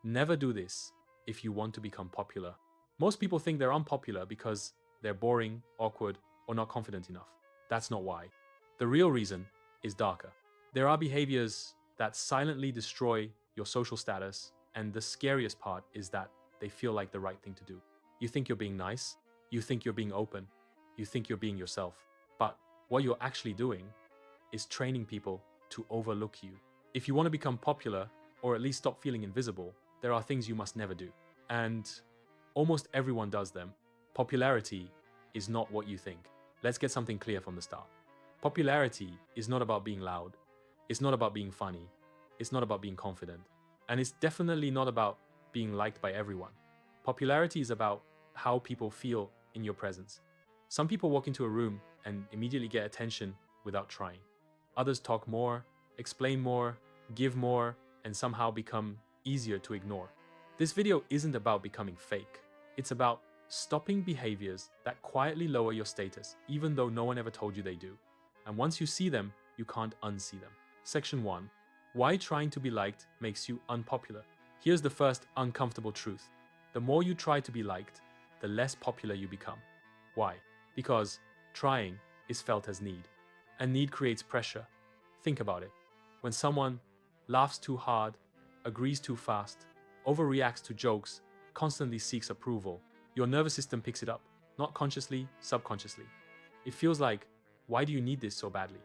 Never do this if you want to become popular. Most people think they're unpopular because they're boring, awkward, or not confident enough. That's not why. The real reason is darker. There are behaviors that silently destroy your social status, and the scariest part is that they feel like the right thing to do. You think you're being nice, you think you're being open, you think you're being yourself. But what you're actually doing is training people to overlook you. If you want to become popular, or at least stop feeling invisible, there are things you must never do. And almost everyone does them. Popularity is not what you think. Let's get something clear from the start. Popularity is not about being loud. It's not about being funny. It's not about being confident. And it's definitely not about being liked by everyone. Popularity is about how people feel in your presence. Some people walk into a room and immediately get attention without trying. Others talk more, explain more, give more, and somehow become easier to ignore. This video isn't about becoming fake. It's about stopping behaviors that quietly lower your status, even though no one ever told you they do. And once you see them, you can't unsee them. Section 1. Why trying to be liked makes you unpopular. Here's the first uncomfortable truth. The more you try to be liked, the less popular you become. Why? Because trying is felt as need. And need creates pressure. Think about it. When someone laughs too hard, agrees too fast, overreacts to jokes, constantly seeks approval, your nervous system picks it up, not consciously, subconsciously. It feels like, why do you need this so badly?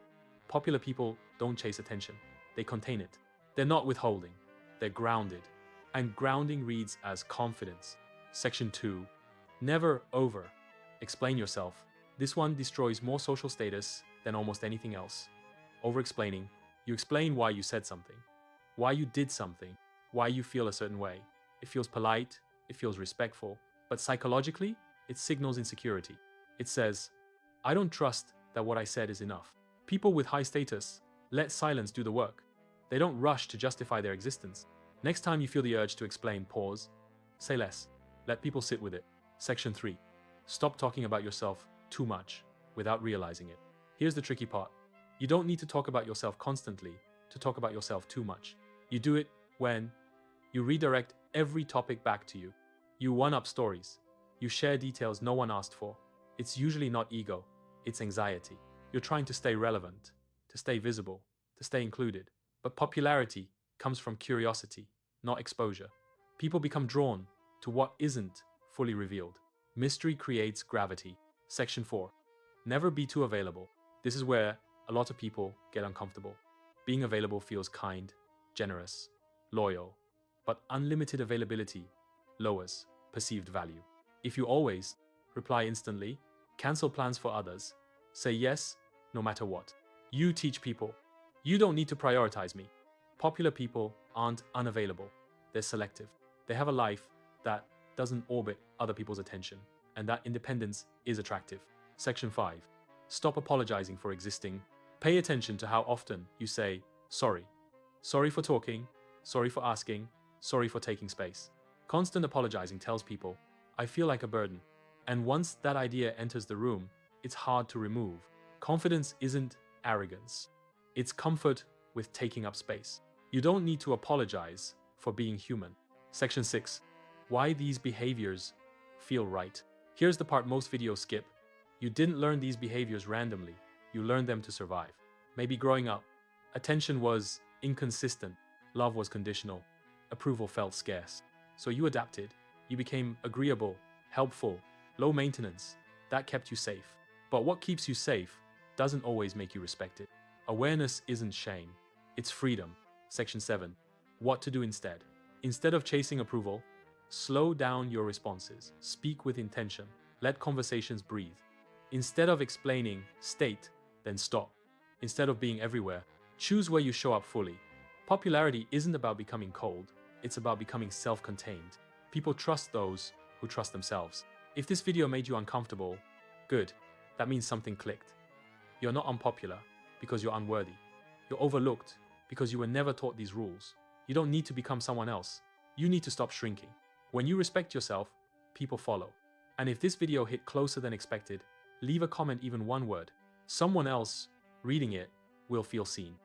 Popular people don't chase attention. They contain it. They're not withholding. They're grounded. And grounding reads as confidence. Section 2. Never over. Explain yourself. This one destroys more social status than almost anything else. Over-explaining. You explain why you said something, why you did something, why you feel a certain way. It feels polite, it feels respectful, but psychologically, it signals insecurity. It says, I don't trust that what I said is enough. People with high status let silence do the work. They don't rush to justify their existence. Next time you feel the urge to explain, pause, say less, let people sit with it. Section 3. Stop talking about yourself too much without realizing it. Here's the tricky part. You don't need to talk about yourself constantly to talk about yourself too much. You do it when you redirect every topic back to you. You one-up stories. You share details no one asked for. It's usually not ego, it's anxiety. You're trying to stay relevant, to stay visible, to stay included. But popularity comes from curiosity, not exposure. People become drawn to what isn't fully revealed. Mystery creates gravity. Section 4. Never be too available. This is where a lot of people get uncomfortable. Being available feels kind, generous, loyal, but unlimited availability lowers perceived value. If you always reply instantly, cancel plans for others, say yes no matter what, you teach people, you don't need to prioritize me. Popular people aren't unavailable, they're selective. They have a life that doesn't orbit other people's attention, and that independence is attractive. Section 5. Stop apologizing for existing. Pay attention to how often you say, sorry. Sorry for talking, sorry for asking, sorry for taking space. Constant apologizing tells people, I feel like a burden. And once that idea enters the room, it's hard to remove. Confidence isn't arrogance. It's comfort with taking up space. You don't need to apologize for being human. Section 6. Why these behaviors feel right. Here's the part most videos skip. You didn't learn these behaviors randomly. You learned them to survive. Maybe growing up, attention was inconsistent, love was conditional, approval felt scarce. So you adapted. You became agreeable, helpful, low maintenance. That kept you safe. But what keeps you safe doesn't always make you respected. Awareness isn't shame, it's freedom. Section 7. What to do instead. Instead of chasing approval, slow down your responses. Speak with intention. Let conversations breathe. Instead of explaining, state, then stop. Instead of being everywhere, choose where you show up fully. Popularity isn't about becoming cold, it's about becoming self-contained. People trust those who trust themselves. If this video made you uncomfortable, good. That means something clicked. You're not unpopular because you're unworthy. You're overlooked because you were never taught these rules. You don't need to become someone else. You need to stop shrinking. When you respect yourself, people follow. And if this video hit closer than expected, leave a comment, even one word. Someone else reading it will feel seen.